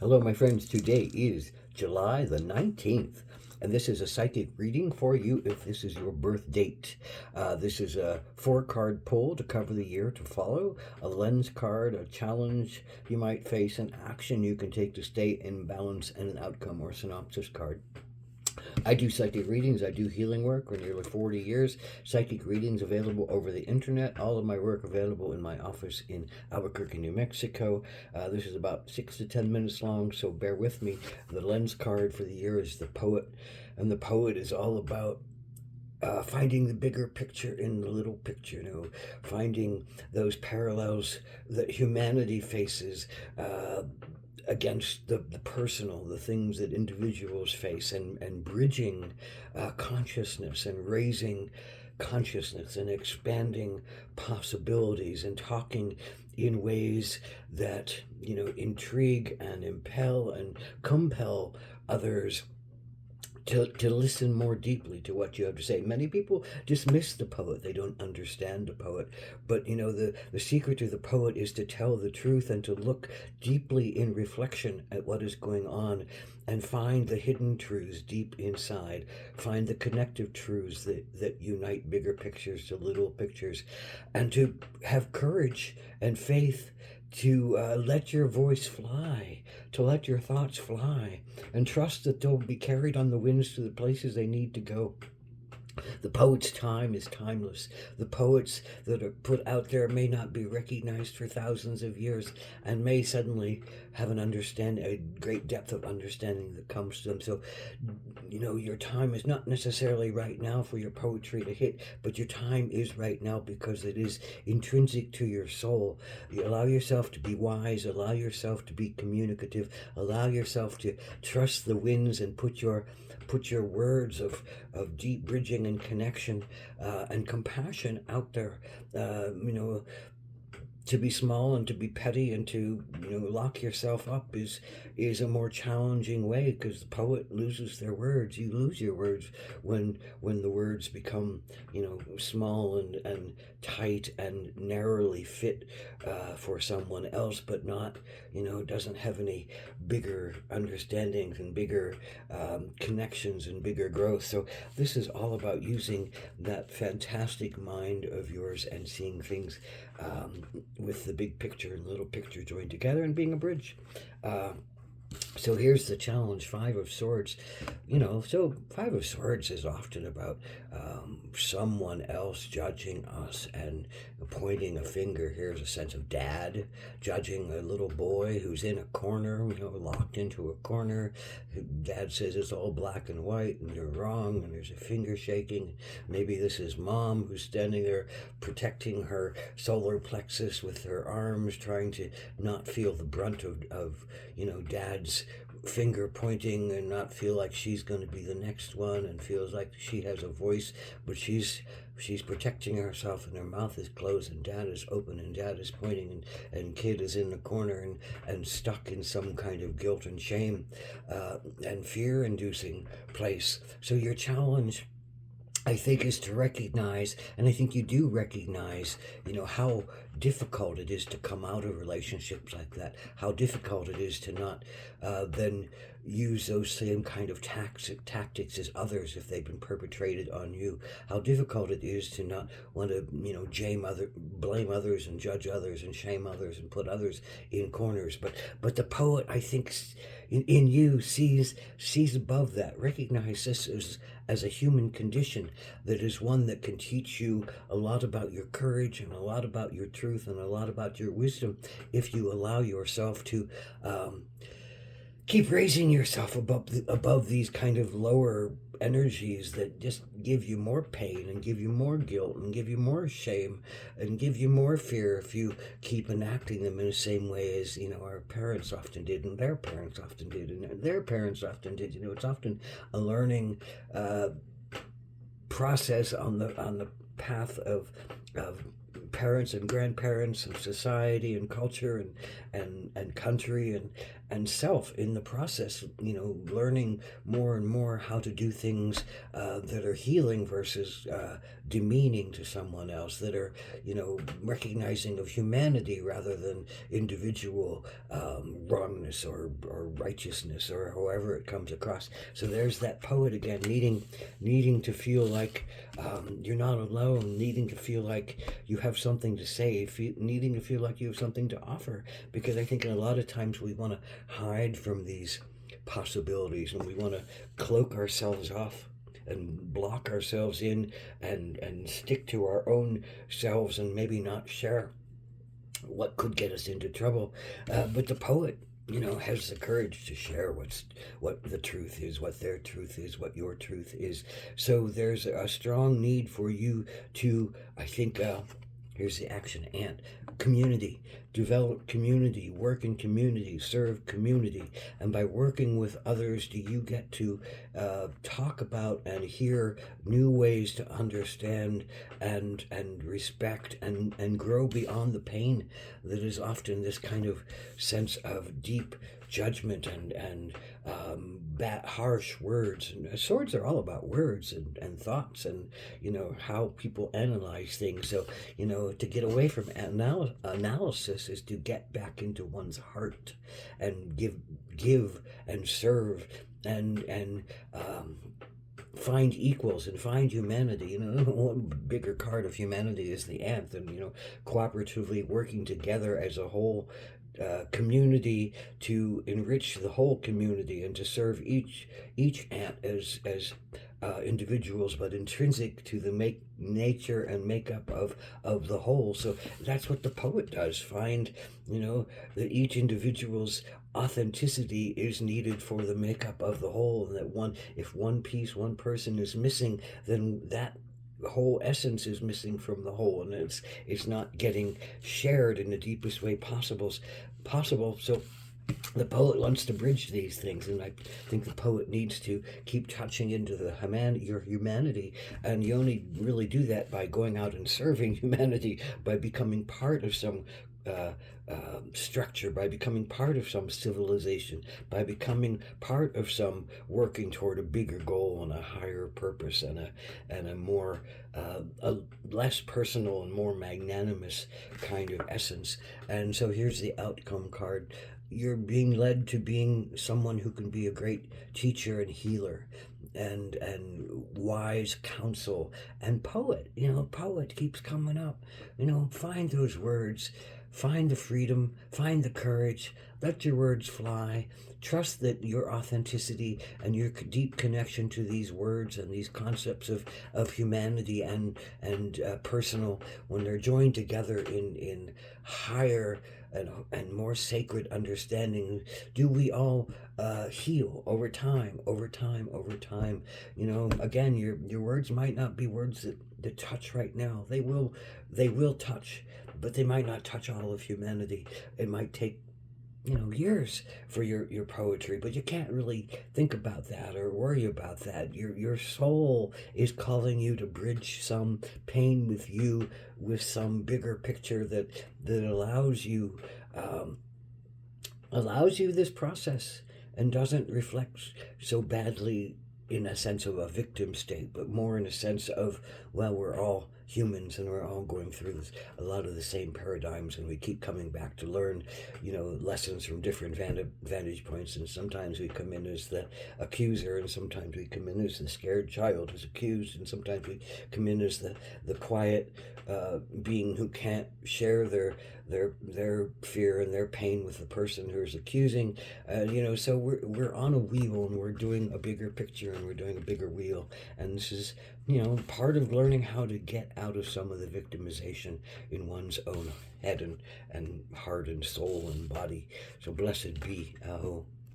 Hello, my friends. Today is July the 19th, and this is a psychic reading for you if this is your birth date. This is a 4 card pull to cover the year to follow, a lens card, a challenge you might face, an action you can take to stay in balance, and an outcome or synopsis card. I do psychic readings. I do healing work for nearly 40 years. Psychic readings available over the internet. All of my work available in my office in Albuquerque, New Mexico. This is about 6 to 10 minutes long, so bear with me. The lens card for the year is the poet, and the poet is all about finding the bigger picture in the little picture, finding those parallels that humanity faces against the personal, the things that individuals face, and bridging consciousness and raising consciousness and expanding possibilities and talking in ways that, intrigue and impel and compel others to listen more deeply to what you have to say. Many people dismiss the poet. They don't understand the poet. But, the secret to the poet is to tell the truth and to look deeply in reflection at what is going on and find the hidden truths deep inside, find the connective truths that unite bigger pictures to little pictures, and to have courage and faith to let your voice fly, to let your thoughts fly, and trust that they'll be carried on the winds to the places they need to go. The poet's time is timeless. The poets that are put out there may not be recognized for thousands of years and may suddenly have a great depth of understanding that comes to them. So, your time is not necessarily right now for your poetry to hit, but your time is right now because it is intrinsic to your soul. You allow yourself to be wise, allow yourself to be communicative, allow yourself to trust the winds and put your words of deep bridging and connection and compassion out there. To be small and to be petty and to lock yourself up is a more challenging way, because the poet loses their words. You lose your words when the words become small and tight and narrowly fit for someone else, but not doesn't have any bigger understandings and bigger connections and bigger growth. So this is all about using that fantastic mind of yours and seeing things with the big picture and little picture joined together and being a bridge. So here's the challenge, Five of Swords. So Five of Swords is often about someone else judging us and pointing a finger. Here's a sense of dad judging a little boy who's in a corner, locked into a corner. Dad says it's all black and white and you're wrong, and there's a finger shaking. Maybe this is mom who's standing there protecting her solar plexus with her arms, trying to not feel the brunt of dad's finger pointing and not feel like she's going to be the next one, and feels like she has a voice, but she's protecting herself and her mouth is closed and dad is open and dad is pointing, and kid is in the corner and stuck in some kind of guilt and shame and fear inducing place. So your challenge, I think, is to recognize, and I think you do recognize, how difficult it is to come out of relationships like that, how difficult it is to not then use those same kind of tactics as others if they've been perpetrated on you, how difficult it is to not want to, blame others and judge others and shame others and put others in corners. But the poet, I think, in you sees above that, recognize this as a human condition that is one that can teach you a lot about your courage and a lot about your truth and a lot about your wisdom if you allow yourself to keep raising yourself above these kind of lower energies that just give you more pain and give you more guilt and give you more shame and give you more fear if you keep enacting them in the same way as our parents often did, and their parents often did, and their parents often did. It's often a learning process on the path of parents and grandparents and society and culture and country and self in the process, learning more and more how to do things that are healing versus demeaning to someone else, that are, recognizing of humanity rather than individual wrongness or righteousness or however it comes across. So there's that poet again, needing to feel like you're not alone, needing to feel like you have something to say, needing to feel like you have something to offer. Because I think a lot of times we want to hide from these possibilities and we want to cloak ourselves off and block ourselves in and stick to our own selves and maybe not share what could get us into trouble. But the poet, has the courage to share what the truth is, what their truth is, what your truth is. So there's a strong need for you to, I think, here's the action ant. Community. Develop community. Work in community. Serve community. And by working with others, do you get to talk about and hear new ways to understand and respect and grow beyond the pain that is often this kind of sense of deep judgment and harsh words. And swords are all about words and thoughts and how people analyze things. So to get away from analysis is to get back into one's heart and give and serve and find equals and find humanity. One bigger card of humanity is the ant, and cooperatively working together as a whole community to enrich the whole community and to serve each ant as individuals, but intrinsic to the nature and makeup of the whole. So that's what the poet does. Find, that each individual's authenticity is needed for the makeup of the whole, and that if one piece, one person is missing, then that whole essence is missing from the whole, and it's not getting shared in the deepest way possible. So the poet wants to bridge these things, and I think the poet needs to keep touching into your humanity, and you only really do that by going out and serving humanity, by becoming part of some structure, by becoming part of some civilization, by becoming part of some working toward a bigger goal and a higher purpose and a more a less personal and more magnanimous kind of essence. And so here's the outcome card. You're being led to being someone who can be a great teacher and healer and wise counsel and poet. Poet keeps coming up. Find those words, find the freedom, find the courage, let your words fly. Trust that your authenticity and your deep connection to these words and these concepts of humanity and personal, when they're joined together in higher and more sacred understanding, do we all heal over time. Again, your words might not be words that touch right now. They will touch, but they might not touch all of humanity. It might take years for your poetry, but you can't really think about that or worry about that. Your soul is calling you to bridge some pain with you, with some bigger picture that allows you this process and doesn't reflect so badly in a sense of a victim state, but more in a sense of, well, we're all humans and we're all going through a lot of the same paradigms, and we keep coming back to learn lessons from different vantage points. And sometimes we come in as the accuser, and sometimes we come in as the scared child who's accused, and sometimes we come in as the quiet being who can't share their fear and their pain with the person who's accusing. So we're on a wheel, and we're doing a bigger picture, and we're doing a bigger wheel. And this is part of learning how to get out of some of the victimization in one's own head and heart and soul and body. So blessed be. Aho.